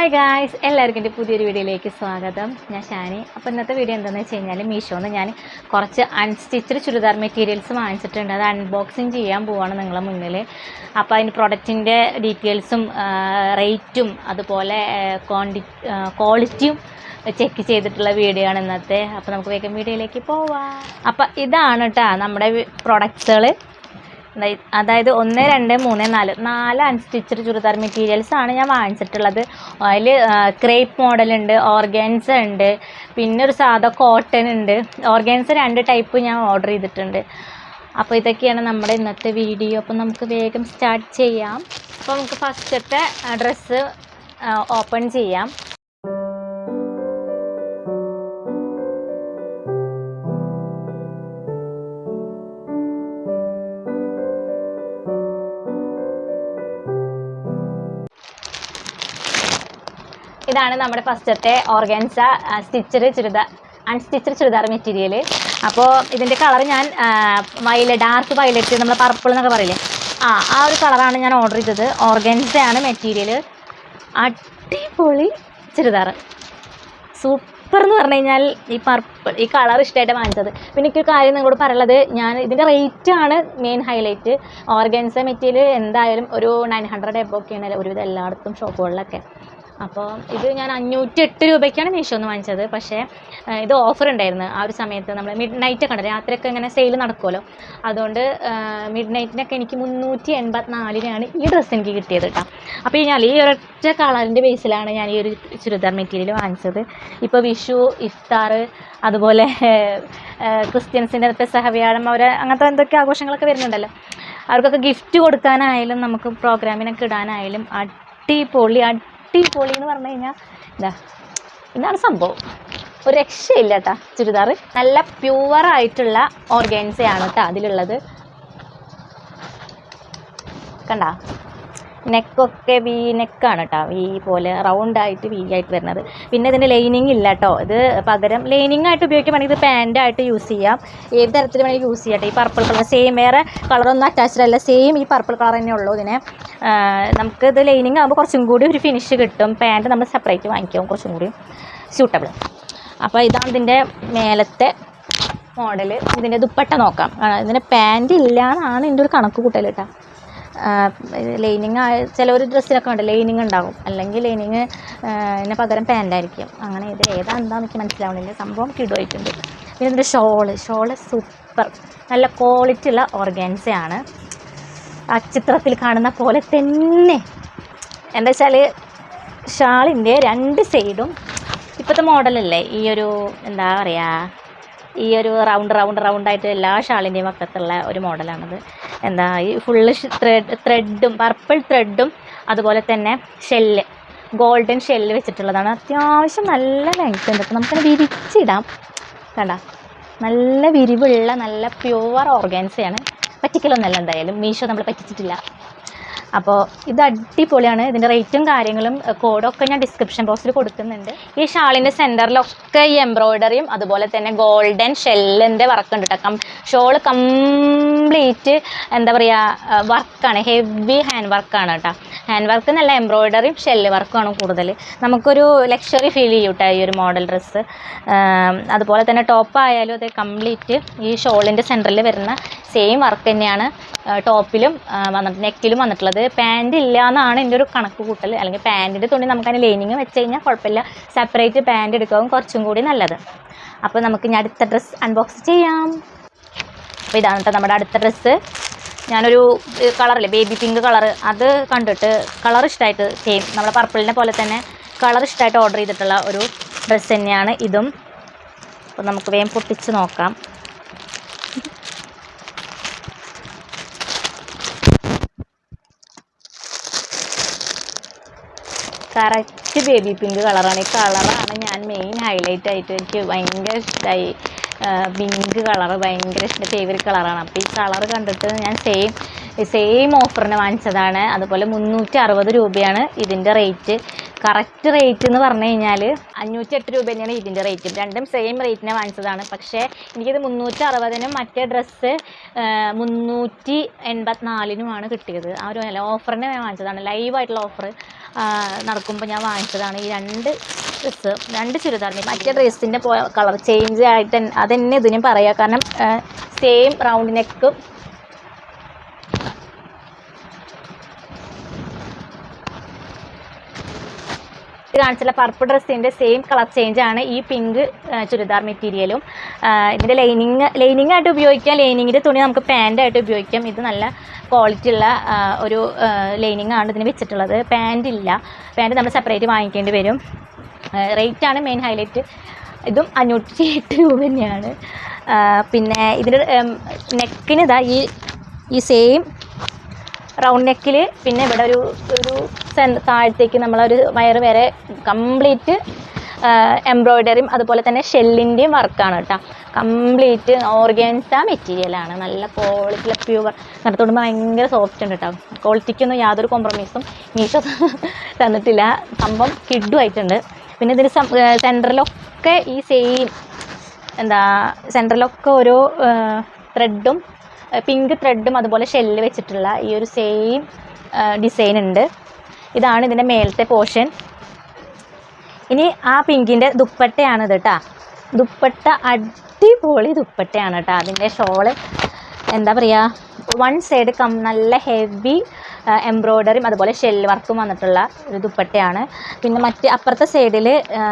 Hi guys, എല്ലാവർക്കും എൻ്റെ പുതിയൊരു വീഡിയോയിലേക്ക് സ്വാഗതം. ഞാൻ ഷാനി. അപ്പോൾ ഇന്നത്തെ വീഡിയോ എന്താണെന്ന് വെച്ച് കഴിഞ്ഞാൽ മീഷോന്ന് ഞാൻ കുറച്ച് അൺസ്റ്റിച്ച്ഡ് ചുരിദാർ മെറ്റീരിയൽസ് വാങ്ങിച്ചിട്ടുണ്ട്. അത് അൺബോക്സിങ് ചെയ്യാൻ പോവാണ് നിങ്ങളുടെ മുന്നിൽ. അപ്പോൾ അതിന് പ്രൊഡക്റ്റിൻ്റെ ഡീറ്റെയിൽസും റേറ്റും അതുപോലെ ക്വാളിറ്റിയും ചെക്ക് ചെയ്തിട്ടുള്ള വീഡിയോ ആണ് ഇന്നത്തെ. അപ്പോൾ നമുക്ക് വേഗം വീഡിയോയിലേക്ക് പോവാം. അപ്പോൾ ഇതാണ് കേട്ടോ നമ്മുടെ പ്രൊഡക്ട്സുകൾ. അതായത് 1, 2, 3, 4 അൺസ്റ്റിച്ച്ഡ് ചുരിദാർ മെറ്റീരിയൽസ് ആണ് ഞാൻ വാങ്ങിച്ചിട്ടുള്ളത്. അതിൽ ക്രേപ്പ് മോഡലുണ്ട്, ഓർഗാൻസ ഉണ്ട്, പിന്നെ ഒരു സാധാ കോട്ടൺ ഉണ്ട്. ഓർഗാൻസ 2 ടൈപ്പ് ഞാൻ ഓർഡർ ചെയ്തിട്ടുണ്ട്. അപ്പോൾ ഇതൊക്കെയാണ് നമ്മുടെ ഇന്നത്തെ വീഡിയോ. അപ്പോൾ നമുക്ക് വേഗം സ്റ്റാർട്ട് ചെയ്യാം. അപ്പോൾ നമുക്ക് ഫസ്റ്റത്തെ ഡ്രസ്സ് ഓപ്പൺ ചെയ്യാം. ഇതാണ് നമ്മുടെ ഫസ്റ്റത്തെ ഓർഗാൻസ അൺസ്റ്റിച്ച്ഡ് ചുരിദാർ മെറ്റീരിയൽ. അപ്പോൾ ഇതിൻ്റെ കളർ ഞാൻ ഡാർക്ക് വയലറ്റ്, നമ്മൾ പർപ്പിൾ എന്നൊക്കെ പറയില്ലേ, ആ ഒരു കളറാണ് ഞാൻ ഓർഡർ ചെയ്തത്. ഓർഗാൻസയാണ് മെറ്റീരിയൽ. അടിപൊളി ചുരിദാർ, സൂപ്പർ എന്ന് പറഞ്ഞു കഴിഞ്ഞാൽ ഈ കളർ ഇഷ്ടമായിട്ട് വാങ്ങിച്ചത്. പിന്നെ എനിക്കൊരു കാര്യം നിങ്ങളോട് പറയുള്ളത്, ഞാൻ ഇതിൻ്റെ റേറ്റാണ് മെയിൻ ഹൈലൈറ്റ്. ഓർഗാൻസ മെറ്റീരിയൽ എന്തായാലും ഒരു 900 എബോക്കെയാണ് ഒരുവിധം എല്ലായിടത്തും ഷോപ്പുകളിലൊക്കെ. അപ്പോൾ ഇത് ഞാൻ 508 രൂപയ്ക്കാണ് മീഷോന്ന് വാങ്ങിച്ചത്. പക്ഷേ ഇത് ഓഫർ ഉണ്ടായിരുന്നു ആ ഒരു സമയത്ത്. നമ്മൾ മിഡ് നൈറ്റൊക്കെ ഉണ്ട്, രാത്രിയൊക്കെ ഇങ്ങനെ സെയിൽ നടക്കുമല്ലോ, അതുകൊണ്ട് മിഡ് നൈറ്റിനൊക്കെ എനിക്ക് 384-നാണ് ഈ ഡ്രസ്സ് എനിക്ക് കിട്ടിയത് കേട്ടോ. അപ്പോൾ ഈ ഒരൊറ്റ കളറിൻ്റെ ബേസിലാണ് ഞാൻ ഈ ഒരു ചുരിദാർ മെറ്റീരിയൽ വാങ്ങിച്ചത്. ഇപ്പോൾ വിഷു, ഇഫ്താർ, അതുപോലെ ക്രിസ്ത്യൻസിൻ്റെ പെസഹവ്യാഴം, അങ്ങനത്തെ എന്തൊക്കെ ആഘോഷങ്ങളൊക്കെ വരുന്നുണ്ടല്ലോ, അവർക്കൊക്കെ ഗിഫ്റ്റ് കൊടുക്കാനായാലും നമുക്ക് പ്രോഗ്രാമിനൊക്കെ ഇടാനായാലും അടിപൊളി എന്ന് പറഞ്ഞു കഴിഞ്ഞാൽ ഇതാണ് സംഭവം. ഒരു രക്ഷയില്ല കേട്ടോ ചുരിദാർ. നല്ല പ്യുവറായിട്ടുള്ള ഓർഗാൻസയാണ് കേട്ടോ അതിലുള്ളത്. കണ്ട നെക്കൊക്കെ വി നെക്കാണ് കേട്ടോ, വി പോലെ റൗണ്ടായിട്ട് വി ആയിട്ട് വരുന്നത്. പിന്നെ ഇതിൻ്റെ ലൈനിങ് ഇല്ല കേട്ടോ. ഇത് പകരം ലൈനിങ് ആയിട്ട് ഉപയോഗിക്കുകയാണെങ്കിൽ ഇത് പാൻറ്റായിട്ട് യൂസ് ചെയ്യാം, ഏത് തരത്തിൽ വേണമെങ്കിൽ യൂസ് ചെയ്യാം. ഈ പർപ്പിൾ കളർ സെയിം, വേറെ കളറൊന്നും അറ്റാച്ച്ഡ് അല്ല, സെയിം ഈ പർപ്പിൾ കളർ തന്നെ ഉള്ളൂ ഇതിനെ. നമുക്കിത് ലൈനിങ് ആകുമ്പോൾ കുറച്ചും കൂടി ഒരു ഫിനിഷ് കിട്ടും. പാൻറ്റ് നമ്മൾ സെപ്പറേറ്റ് വാങ്ങിക്കും, കുറച്ചും കൂടി സ്യൂട്ടബിൾ. അപ്പോൾ ഇതാണ് ഇതിൻ്റെ മേലത്തെ മോഡൽ. ഇതിൻ്റെ ദുപ്പട്ട നോക്കാം. ഇതിന് പാൻറ്റ് ഇല്ല എന്നാണ് എൻ്റെ ഒരു കണക്ക് കൂട്ടൽ കേട്ടോ. ലൈനിങ് ചില ഒരു ഡ്രസ്സിനൊക്കെ ഉണ്ട് ലൈനിങ് ഉണ്ടാകും, അല്ലെങ്കിൽ ലൈനിങ് ഇതിന് പകരം പാൻറ്റായിരിക്കും. അങ്ങനെ ഇത് എന്താണെന്ന് എനിക്ക് മനസ്സിലാവണില്ല. സംഭവം കിടുവായിട്ടുണ്ട്. പിന്നെ ഇതിൻ്റെ ഷോള് സൂപ്പർ, നല്ല ക്വാളിറ്റി ഉള്ള ഓർഗാൻസയാണ്. ആ ചിത്രത്തിൽ കാണുന്ന പോലെ തന്നെ. എന്താ വെച്ചാൽ ഷാളിൻ്റെ 2 സൈഡും ഇപ്പോഴത്തെ മോഡലല്ലേ, ഈ ഒരു എന്താ പറയുക, ഈ ഒരു റൗണ്ടായിട്ട് എല്ലാ ഷാളിൻ്റെയും പക്കത്തുള്ള ഒരു മോഡലാണത്. ഈ ഫുള്ള് ത്രെഡും പർപ്പിൾ ത്രെഡും അതുപോലെ തന്നെ ഗോൾഡൻ ഷെല്ല് വെച്ചിട്ടുള്ളതാണ്. അത്യാവശ്യം നല്ല ലെങ്ത് ഉണ്ട്. അപ്പോൾ നമുക്കത് വിരിച്ചിടാം. കണ്ട, നല്ല വിരിവുള്ള നല്ല പ്യുവർ ഓർഗാൻസയാണ്. പറ്റിക്കലൊന്നല്ല, എന്തായാലും മീഷോ നമ്മൾ പറ്റിച്ചിട്ടില്ല. അപ്പോൾ ഇത് അടിപൊളിയാണ്. ഇതിൻ്റെ റേറ്റും കാര്യങ്ങളും കോഡൊക്കെ ഞാൻ ഡിസ്ക്രിപ്ഷൻ ബോക്സിൽ കൊടുക്കുന്നുണ്ട്. ഈ ഷാളിൻ്റെ സെൻറ്ററിലൊക്കെ ഈ എംബ്രോയ്ഡറിയും അതുപോലെ തന്നെ ഗോൾഡൻ ഷെല്ലിൻ്റെ വർക്ക് ഉണ്ട് കേട്ടോ. ഷോള് കംപ്ലീറ്റ് എന്താ പറയുക വർക്കാണ്, ഹെവി ഹാൻഡ് വർക്കാണ് കേട്ടോ. ഹാൻഡ് വർക്ക് നല്ല എംബ്രോയ്ഡറിയും ഷെല്ല് വർക്കുമാണ് കൂടുതൽ. നമുക്കൊരു ലക്ഷറി ഫീൽ ചെയ്യും കേട്ടോ ഈ ഒരു മോഡൽ ഡ്രസ്സ്. അതുപോലെ തന്നെ ടോപ്പ് ആയാലും അത് കംപ്ലീറ്റ് ഈ ഷോളിൻ്റെ സെൻറ്ററിൽ വരുന്ന സെയിം വർക്ക് തന്നെയാണ് ടോപ്പിലും നെക്കിലും വന്നിട്ടുള്ളത്. പാൻറ്റ് ഇല്ല എന്നാണ് എൻ്റെ ഒരു കണക്ക് കൂട്ടൽ. അല്ലെങ്കിൽ പാൻറ്റിൻ്റെ തുണി നമുക്കതിന് ലൈനിങ് വെച്ച് കഴിഞ്ഞാൽ കുഴപ്പമില്ല, സെപ്പറേറ്റ് പാൻറ്റ് എടുക്കുകയും കുറച്ചും കൂടി നല്ലത്. അപ്പോൾ നമുക്ക് ഇനി അടുത്ത ഡ്രസ്സ് അൺബോക്സ് ചെയ്യാം. അപ്പോൾ ഇതാണ് കേട്ടോ നമ്മുടെ അടുത്ത ഡ്രസ്സ്. ഞാനൊരു കളറില്ലേ, ബേബി പിങ്ക് കളർ, അത് കണ്ടിട്ട് കളർ ഇഷ്ടമായിട്ട് സെയിം നമ്മുടെ പർപ്പിളിനെ പോലെ തന്നെ കളർ ഇഷ്ടമായിട്ട് ഓർഡർ ചെയ്തിട്ടുള്ള ഒരു ഡ്രസ്സ് തന്നെയാണ് ഇതും. അപ്പോൾ നമുക്ക് വേഗം പൊട്ടിച്ച് നോക്കാം. കറക്റ്റ് ബേബി പിങ്ക് കളറാണ്. ഈ കളറാണ് ഞാൻ മെയിൻ ഹൈലൈറ്റ് ആയിട്ട് എനിക്ക് ഭയങ്കര ഇഷ്ടമായി. പിങ്ക് കളർ ഭയങ്കര ഫേവറേറ്റ് കളറാണ്. അപ്പോൾ ഈ കളർ കണ്ടിട്ട് ഞാൻ സെയിം ഓഫറിന് വാങ്ങിച്ചതാണ്. അതുപോലെ 360 രൂപയാണ് ഇതിൻ്റെ റേറ്റ്. കറക്റ്റ് റേറ്റ് എന്ന് പറഞ്ഞു കഴിഞ്ഞാൽ 508 രൂപ തന്നെയാണ് ഇതിൻ്റെ റേറ്റ്. രണ്ടും സെയിം റേറ്റിനെ വാങ്ങിച്ചതാണ്. പക്ഷേ എനിക്കിത് 360-നും മറ്റേ ഡ്രസ്സ് 384-നുമാണ് കിട്ടിയത്. ആ ഒരു ഓഫറിനെ വാങ്ങിച്ചതാണ്, ലൈവായിട്ടുള്ള ഓഫർ. നടക്കുമ്പോൾ ഞാൻ വാങ്ങിച്ചതാണ് ഈ രണ്ട് ചുരിദാർ. മറ്റേ ഡ്രസ്സിൻ്റെ കളർ ചേഞ്ച് ആയിട്ട് അതെന്നെ ഇതിനും പറയാം. കാരണം സെയിം റൗണ്ട് നെക്കും കാണിച്ചുള്ള പർപ്പിൾ ഡ്രസ്സിൻ്റെ സെയിം കളർ ചേഞ്ച് ആണ് ഈ പിങ്ക് ചുരിദാർ മെറ്റീരിയലും. ഇതിൻ്റെ ലൈനിങ് ആയിട്ട് ഉപയോഗിക്കാം. ലൈനിങ്ങിൻ്റെ തുണി നമുക്ക് പാൻറ്റായിട്ട് ഉപയോഗിക്കാം. ഇത് നല്ല ക്വാളിറ്റി ഉള്ള ഒരു ലൈനിങ് ആണ് ഇതിന് വെച്ചിട്ടുള്ളത്. പാൻറ് നമ്മൾ സെപ്പറേറ്റ് വാങ്ങിക്കേണ്ടി വരും. റേറ്റാണ് മെയിൻ ഹൈലൈറ്റ്. ഇതും 508 രൂപ തന്നെയാണ്. പിന്നെ ഇതിൻ്റെ നെക്കിന് ഇതാ ഈ സെയിം റൗണ്ട് നെക്കിൽ പിന്നെ ഇവിടെ ഒരു താഴത്തേക്ക് നമ്മളൊരു വയറ് വരെ കംപ്ലീറ്റ് എംബ്രോയ്ഡറിയും അതുപോലെ തന്നെ ഷെല്ലിൻ്റെയും വർക്കാണ് കേട്ടോ. കംപ്ലീറ്റ് ഓർഗാൻസ മെറ്റീരിയലാണ്. നല്ല ക്വാളിറ്റിയിലെ പ്യൂവർ. നടത്തോടുമ്പോൾ ഭയങ്കര സോഫ്റ്റ് ഉണ്ട് കേട്ടോ. ക്വാളിറ്റിക്കൊന്നും യാതൊരു കോംപ്രമൈസും മീഷോ തന്നിട്ടില്ല. സംഭവം കിഡുമായിട്ടുണ്ട്. പിന്നെ ഇതിന് സെൻറ്ററിലൊക്കെ ഈ സെയിം സെൻറ്ററിലൊക്കെ ഓരോ ത്രെഡും പിങ്ക് ത്രെഡും അതുപോലെ ഷെല്ല് വെച്ചിട്ടുള്ള ഈ ഒരു സെയിം ഡിസൈൻ ഉണ്ട്. ഇതാണ് ഇതിൻ്റെ മേലത്തെ പോർഷൻ. ഇനി ആ പിങ്കിൻ്റെ ദുപ്പട്ടയാണ് ഇത് കേട്ടോ. ദുപ്പട്ട അടിപൊളി ദുപ്പട്ടയാണ് കേട്ടോ. അതിൻ്റെ ഷോള് എന്താ പറയുക, വൺ സൈഡ് നല്ല ഹെവി എംബ്രോയ്ഡറിയും അതുപോലെ ഷെല്ല് വർക്കും വന്നിട്ടുള്ള ഒരു ദുപ്പട്ടയാണ്. പിന്നെ അപ്പുറത്തെ സൈഡിൽ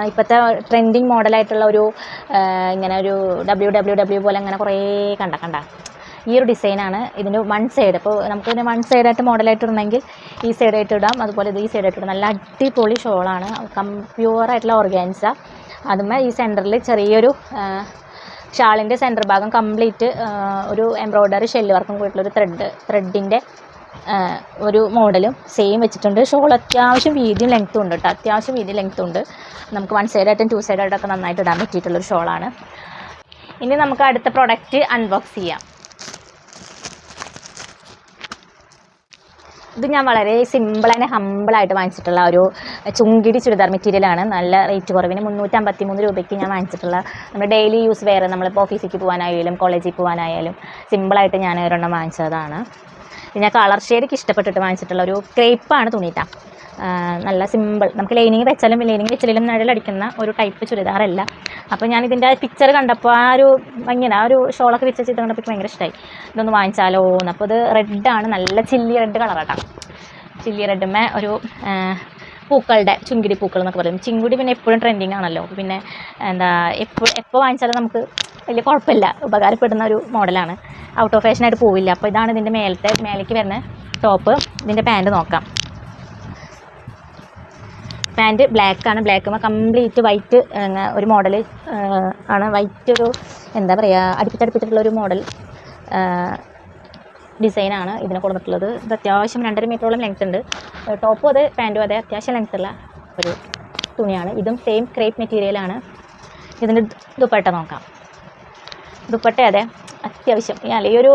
ഇപ്പോഴത്തെ ട്രെൻഡിങ് മോഡലായിട്ടുള്ള ഇങ്ങനെ ഒരു WWW പോലെ അങ്ങനെ കുറേ കണ്ട ഈ ഒരു ഡിസൈനാണ് ഇതിൻ്റെ വൺ സൈഡ്. അപ്പോൾ നമുക്കിതിന് വൺ സൈഡായിട്ട് മോഡലായിട്ട് ഇടണമെങ്കിൽ ഈ സൈഡായിട്ട് ഇടാം. അതുപോലെ ഇത് ഈ സൈഡായിട്ട് ഇടാം. നല്ല അടിപൊളി ഷോളാണ്. പ്യുവറായിട്ടുള്ള ഓർഗാൻസ. അതുമേ ഈ സെൻറ്ററിൽ ചെറിയൊരു ഷാളിൻ്റെ സെൻറ്റർ ഭാഗം കംപ്ലീറ്റ് ഒരു എംബ്രോയ്ഡറി ഷെല്ല് വർക്കും പോയിട്ടുള്ളൊരു ത്രെഡിൻ്റെ ഒരു മോഡലും സെയിം വെച്ചിട്ടുണ്ട്. ഷോൾ അത്യാവശ്യം വീതിയും ലെങ്ത്തും ഉണ്ട് കേട്ടോ. അത്യാവശ്യം വീതി ലെങ്ത്തും ഉണ്ട്. നമുക്ക് വൺ സൈഡായിട്ടും ടു സൈഡായിട്ടൊക്കെ നന്നായിട്ട് ഇടാൻ പറ്റിയിട്ടുള്ളൊരു ഷോളാണ്. ഇനി നമുക്ക് അടുത്ത പ്രോഡക്റ്റ് അൺബോക്സ് ചെയ്യാം. ഇത് ഞാൻ വളരെ സിമ്പിൾ ആൻഡ് ഹമ്പിളായിട്ട് വാങ്ങിച്ചിട്ടുള്ള ഒരു ചുങ്കിടി ചുരിദാർ മെറ്റീരിയലാണ്. നല്ല റേറ്റ് കുറവിന് 353 രൂപയ്ക്ക് ഞാൻ വാങ്ങിച്ചിട്ടുള്ള നമ്മൾ ഡെയിലി യൂസ് വെയർ, നമ്മളിപ്പോൾ ഓഫീസിലേക്ക് പോകാനായാലും കോളേജിൽ പോകാനായാലും സിമ്പിളായിട്ട് ഞാൻ ഒരെണ്ണം വാങ്ങിച്ചതാണ്. ഞാൻ കളർ ഷെയ്ഡൊക്കെ ഇഷ്ടപ്പെട്ടിട്ട് വാങ്ങിച്ചിട്ടുള്ള ഒരു ക്രേപ്പാണ് തുണിട്ടാ. നല്ല സിമ്പിൾ. നമുക്ക് ലൈനിങ് വെച്ചാലും നിഴലടിക്കുന്ന ഒരു ടൈപ്പ് ചുരിദാറല്ല. അപ്പോൾ ഞാൻ ഇതിൻ്റെ പിക്ചർ കണ്ടപ്പോൾ ആ ഒരു ഷോളൊക്കെ വെച്ച ചിത്രം കണ്ടപ്പോൾ ഭയങ്കര ഇഷ്ടമായി. ഇതൊന്ന് വാങ്ങിച്ചാലോ എന്ന്. അപ്പോൾ ഇത് റെഡാണ്. നല്ല ചില്ലി റെഡ് കളറാട്ടാണ്. ചില്ലി റെഡുമേ ഒരു പൂക്കളുടെ ചുങ്കിടി പൂക്കൾ എന്നൊക്കെ പറയും. ചിങ്കുടി പിന്നെ എപ്പോഴും ട്രെൻഡിങ് ആണല്ലോ. പിന്നെ എപ്പോൾ വാങ്ങിച്ചാലും നമുക്ക് വലിയ കുഴപ്പമില്ല, ഉപകാരപ്പെടുന്ന ഒരു മോഡലാണ്. ഔട്ട് ഓഫ് ഫാഷനായിട്ട് പോവില്ല. അപ്പോൾ ഇതാണ് ഇതിൻ്റെ മേലേക്ക് വരുന്ന ടോപ്പ്. ഇതിൻ്റെ പാൻറ്റ് നോക്കാം. പാൻറ്റ് ബ്ലാക്കാണ്. ബ്ലാക്കുമ്പോൾ കംപ്ലീറ്റ് വൈറ്റ് ഒരു മോഡൽ ആണ്. വൈറ്റ് ഒരു എന്താ പറയുക അടുപ്പിച്ചിട്ടുള്ളൊരു മോഡൽ ഡിസൈനാണ് ഇതിനെ കൊടുത്തിട്ടുള്ളത്. ഇത് അത്യാവശ്യം 2.5 മീറ്ററോളം ലെങ്ത് ഉണ്ട്. ടോപ്പും അതെ പാൻറ്റും അതെ അത്യാവശ്യം ലെങ്ത്തുള്ള ഒരു തുണിയാണ്. ഇതും സെയിം ക്രേപ്പ് മെറ്റീരിയലാണ്. ഇതിൻ്റെ ദുപ്പട്ട നോക്കാം. ദുപ്പട്ട അതെ അത്യാവശ്യം ഈ ഒരു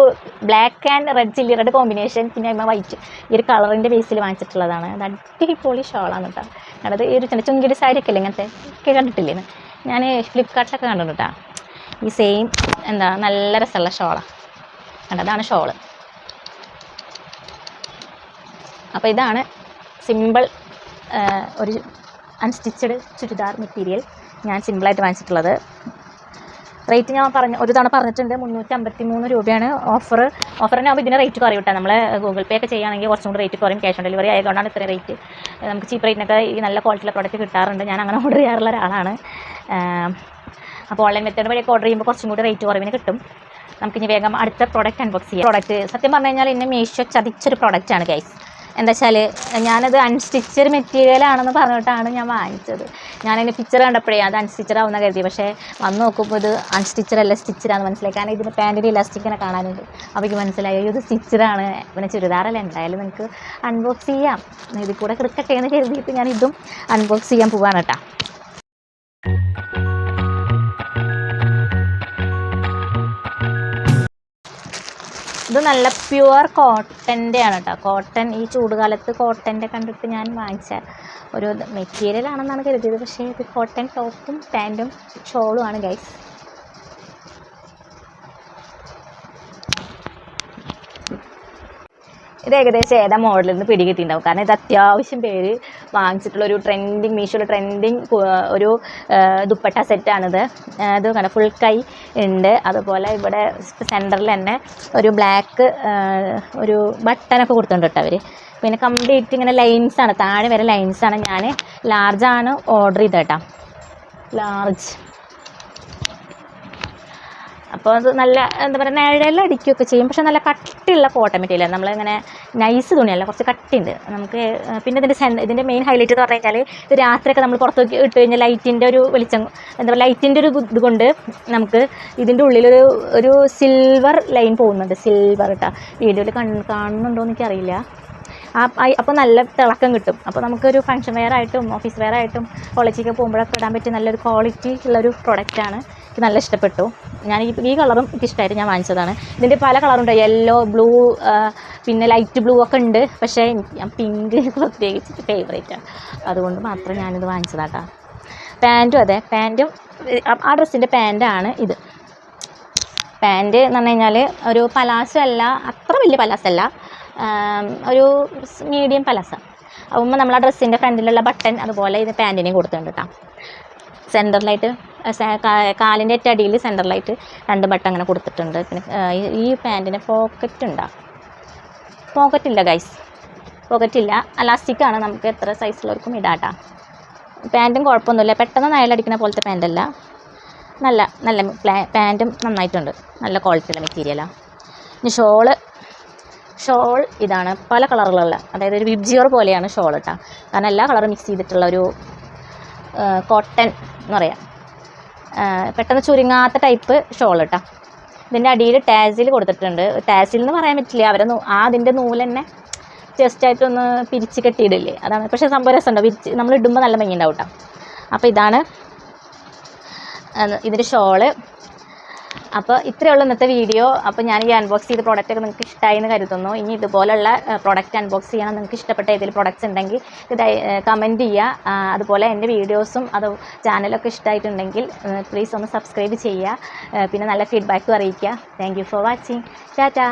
black and chilli red combination, പിന്നെ വൈറ്റ് ഈ ഒരു കളറിൻ്റെ ബേസിൽ വാങ്ങിച്ചിട്ടുള്ളതാണ്. അത് അടിപൊളി ഷോളാണ് കേട്ടോ. കണ്ടത് ഈ ഒരു ചുങ്കിടി സാരിയൊക്കെ അല്ലേ ഇങ്ങനത്തെ ഒക്കെ കണ്ടിട്ടില്ലേ? ഞാൻ ഫ്ലിപ്കാർട്ടിലൊക്കെ കണ്ടിട്ടുണ്ട് കേട്ടോ. ഈ സെയിം നല്ല രസമുള്ള ഷോളാണ്. കണ്ടതാണ് ഷോള്. അപ്പോൾ ഇതാണ് സിമ്പിൾ ഒരു അൺസ്റ്റിച്ചഡ് ചുരിദാർ മെറ്റീരിയൽ ഞാൻ സിമ്പിളായിട്ട് വാങ്ങിച്ചിട്ടുള്ളത്. റേറ്റ് ഞാൻ ഒരു തവണ പറഞ്ഞിട്ടുണ്ട്. 353 രൂപയാണ്. ഓഫറിനാകുമ്പോൾ ഇതിന് റേറ്റ് കുറയും കേട്ടോ. നമ്മൾ ഗൂഗിൾ പേ ഒക്കെ ചെയ്യുകയാണെങ്കിൽ കുറച്ചും കൂടി റേറ്റ് കുറയും. ക്യാഷ് ഓൺ ഡെലിവറി ആയതുകൊണ്ടാണ് ഇത്രയും റേറ്റ്. നമുക്ക് ചീപ്പ് റേറ്റിനൊക്കെ ഈ നല്ല ക്വാളിറ്റിയുള്ള പ്രോഡക്റ്റ് കിട്ടാറുണ്ട്. ഞാൻ അങ്ങനെ ഓർഡർ ചെയ്യാറുള്ള ഒരാളാണ്. അപ്പോൾ ഓൺലൈൻ മെത്തേഡ് വഴിയൊക്കെ ഓർഡർ ചെയ്യുമ്പോൾ കുറച്ചും കൂടി റേറ്റ് കുറവിന് കിട്ടും. നമുക്കിനി വേഗം അടുത്ത പ്രോഡക്റ്റ് അൺബോക്സ് ചെയ്യാം. പ്രോഡക്റ്റ് സത്യം പറഞ്ഞു കഴിഞ്ഞാൽ ഇന്ന് മീഷോ ചതിച്ചൊരു പ്രോഡക്റ്റാണ് ഗൈസ്. എന്താ വെച്ചാൽ ഞാനത് അൺസ്റ്റിച്ചഡ് മെറ്റീരിയലാണെന്ന് പറഞ്ഞിട്ടാണ് ഞാൻ വാങ്ങിച്ചത്. ഞാനതിൻ്റെ പിക്ചർ കണ്ടപ്പോഴേ അത് അൺസ്റ്റിച്ചഡ് ആവുന്ന കരുതി. പക്ഷേ വന്ന് നോക്കുമ്പോൾ ഇത് അൺസ്റ്റിച്ചഡ് അല്ല സ്റ്റിച്ചഡാണെന്ന് മനസ്സിലായി. കാരണം ഇതിന് പാൻറ്റിൻ്റെ ഇലാസ്റ്റിക്കിനെ കാണാനുണ്ട്. അപ്പോൾ എനിക്ക് മനസ്സിലായി ഇത് സ്റ്റിച്ചഡാണ്. പിന്നെ ചുരിദാറല്ല. എന്തായാലും നിങ്ങൾക്ക് അൺബോക്സ് ചെയ്യാം. ഇതിൽ കൂടെ കിടക്കട്ടെ എന്ന് കരുതിയിട്ട് ഞാൻ ഇതും അൺബോക്സ് ചെയ്യാൻ പോവാണ് കേട്ടോ. ഇത് നല്ല പ്യുവർ കോട്ടൻ്റെ ആണ് കേട്ടോ. കോട്ടൺ ഈ ചൂടുകാലത്ത് കോട്ടൻ്റെ കണ്ടിട്ട് ഞാൻ വാങ്ങിച്ച ഒരു മെറ്റീരിയലാണെന്നാണ് കരുതിയത്. പക്ഷേ ഇത് കോട്ടൺ ടോപ്പും പാൻറ്റും ഷോളുമാണ് ഗൈസ്. ഇത് ഏകദേശം ഏതാ മോഡലിൽ നിന്ന് പിടികിട്ടിയിട്ടുണ്ടാവും. കാരണം ഇത് അത്യാവശ്യം പേര് വാങ്ങിച്ചിട്ടുള്ള ഒരു ട്രെൻഡിങ് മീഷോയിൽ ട്രെൻഡിങ് ഒരു ദുപ്പട്ട സെറ്റാണിത്. ഇത് കണ്ട ഫുൾ കൈ ഉണ്ട്. അതുപോലെ ഇവിടെ സെൻറ്ററിൽ തന്നെ ഒരു ബ്ലാക്ക് ഒരു ബട്ടനൊക്കെ കൊടുത്തിട്ടുണ്ട് കേട്ടോ അവർ. പിന്നെ കംപ്ലീറ്റ് ഇങ്ങനെ ലൈൻസാണ്, താഴെ വരെ ലൈൻസാണ്. ഞാൻ ലാർജാണ് ഓർഡർ ചെയ്തത് കേട്ടോ, ലാർജ്. അപ്പോൾ അത് നല്ല എന്താ പറയുക, നിഴലടിക്കുകയൊക്കെ ചെയ്യും. പക്ഷേ നല്ല കട്ടിയുള്ള കോട്ടൺ മെറ്റീരിയൽ, നമ്മളിങ്ങനെ നൈസ് തുണിയല്ല, കുറച്ച് കട്ടിയുണ്ട് നമുക്ക്. പിന്നെ ഇതിൻ്റെ മെയിൻ ഹൈലൈറ്റ് എന്ന് പറഞ്ഞു കഴിഞ്ഞാൽ ഇത് രാത്രിയൊക്കെ നമ്മൾ പുറത്തേക്ക് ഇട്ട് കഴിഞ്ഞാൽ ലൈറ്റിൻ്റെ ഒരു വെളിച്ചം, എന്താ പറയുക, ലൈറ്റിൻ്റെ ഒരു ഇത് കൊണ്ട് നമുക്ക് ഇതിൻ്റെ ഉള്ളിലൊരു സിൽവർ ലൈൻ പോകുന്നുണ്ട്. സിൽവർ കേട്ടോ, വീഡിയോയിൽ കാണുന്നുണ്ടോ എന്ന് എനിക്കറിയില്ല. അപ്പോൾ നല്ല തിളക്കം കിട്ടും. അപ്പോൾ നമുക്കൊരു ഫംഗ്ഷൻ വെയർ ആയിട്ടും ഓഫീസ് വെയർ ആയിട്ടും കോളേജിലേക്ക് പോകുമ്പോഴൊക്കെ ഇടാൻ പറ്റിയ നല്ലൊരു ക്വാളിറ്റി ഉള്ളൊരു പ്രൊഡക്റ്റാണ്. എനിക്ക് നല്ല ഇഷ്ടപ്പെട്ടു. ഞാൻ ഈ കളറും എനിക്ക് ഇഷ്ടമായിട്ട് ഞാൻ വാങ്ങിച്ചതാണ്. ഇതിൻ്റെ പല കളറുണ്ട്, യെല്ലോ, ബ്ലൂ, പിന്നെ ലൈറ്റ് ബ്ലൂ ഒക്കെ ഉണ്ട്. പക്ഷേ ഞാൻ പിങ്ക് പ്രത്യേകിച്ച് ഫേവറേറ്റാണ്, അതുകൊണ്ട് മാത്രം ഞാനിത് വാങ്ങിച്ചതാട്ടോ. പാൻറ്റും അതെ, പാൻറ്റും ആ ഡ്രസ്സിൻ്റെ പാൻറ്റാണ് ഇത്. പാൻറ്റ് എന്ന് പറഞ്ഞു കഴിഞ്ഞാൽ ഒരു പലാസോ അല്ല, അത്ര വലിയ പലാസോ അല്ല, ഒരു മീഡിയം പലാസ. ആകുമ്പോൾ നമ്മൾ ആ ഡ്രസ്സിൻ്റെ ഫ്രണ്ടിലുള്ള ബട്ടൺ അതുപോലെ ഇത് പാൻറ്റിനെയും കൊടുത്തിട്ടുണ്ട് കേട്ടോ. സെൻറ്ററിലായിട്ട് കാലിൻ്റെ ഏറ്റവും അടിയിൽ സെൻറ്ററിലായിട്ട് 2 ബട്ടൺ അങ്ങനെ കൊടുത്തിട്ടുണ്ട്. പിന്നെ ഈ പാൻറ്റിന് പോക്കറ്റില്ല ഗൈസ്, പോക്കറ്റില്ല, അലാസ്റ്റിക്കാണ്, നമുക്ക് എത്ര സൈസിലുള്ളവർക്കും ഇടാട്ടോ. പാൻറ്റും കുഴപ്പമൊന്നുമില്ല, പെട്ടെന്ന് നയലടിക്കുന്ന പോലത്തെ പാൻറ്റല്ല, നല്ല പാൻറ്റും നന്നായിട്ടുണ്ട്, നല്ല ക്വാളിറ്റിയുള്ള മെറ്റീരിയലാണ്. ഇനി ഷോൾ ഇതാണ്, പല കളറുകളുള്ള, അതായത് ഒരു വിബ്ജിയോർ പോലെയാണ് ഷോൾ കേട്ടോ. കാരണം എല്ലാ കളറും മിക്സ് ചെയ്തിട്ടുള്ള ഒരു കോട്ടൺ എന്ന് പറയാം, പെട്ടെന്ന് ചുരുങ്ങാത്ത ടൈപ്പ് ഷോൾ കേട്ടോ. ഇതിൻ്റെ അടിയിൽ ടാസിൽ കൊടുത്തിട്ടുണ്ട്. ടാസിൽ എന്ന് പറയാൻ പറ്റില്ല, അതിൻ്റെ നൂല് തന്നെ ജസ്റ്റായിട്ടൊന്ന് പിരിച്ച് കെട്ടിയിടില്ലേ, അതാണ്. പക്ഷേ സംഭവം രസമുണ്ടോ, നമ്മൾ ഇടുമ്പോൾ നല്ല ഭംഗിയുണ്ടാവും കേട്ടോ. അപ്പോൾ ഇതാണ് ഇതിൻ്റെ ഷോള്. അപ്പോൾ ഇത്രയേ ഉള്ളൂ ഇന്നത്തെ വീഡിയോ. അപ്പോൾ ഞാൻ ഈ അൺബോക്സ് ചെയ്ത പ്രോഡക്റ്റൊക്കെ നിങ്ങൾക്ക് ഇഷ്ടമായി എന്ന് കരുതുന്നു. ഇനി ഇതുപോലുള്ള പ്രോഡക്റ്റ് അൺബോക്സ് ചെയ്യണം, നിങ്ങൾക്ക് ഇഷ്ടപ്പെട്ട ഏതെങ്കിലും പ്രോഡക്റ്റ്സ് ഉണ്ടെങ്കിൽ ഇത് കമൻറ്റ് ചെയ്യുക. അതുപോലെ എൻ്റെ വീഡിയോസും ചാനലൊക്കെ ഇഷ്ടമായിട്ടുണ്ടെങ്കിൽ പ്ലീസ് ഒന്ന് സബ്സ്ക്രൈബ് ചെയ്യുക. പിന്നെ നല്ല ഫീഡ്ബാക്കും അറിയിക്കുക. Thank you for watching. Tata.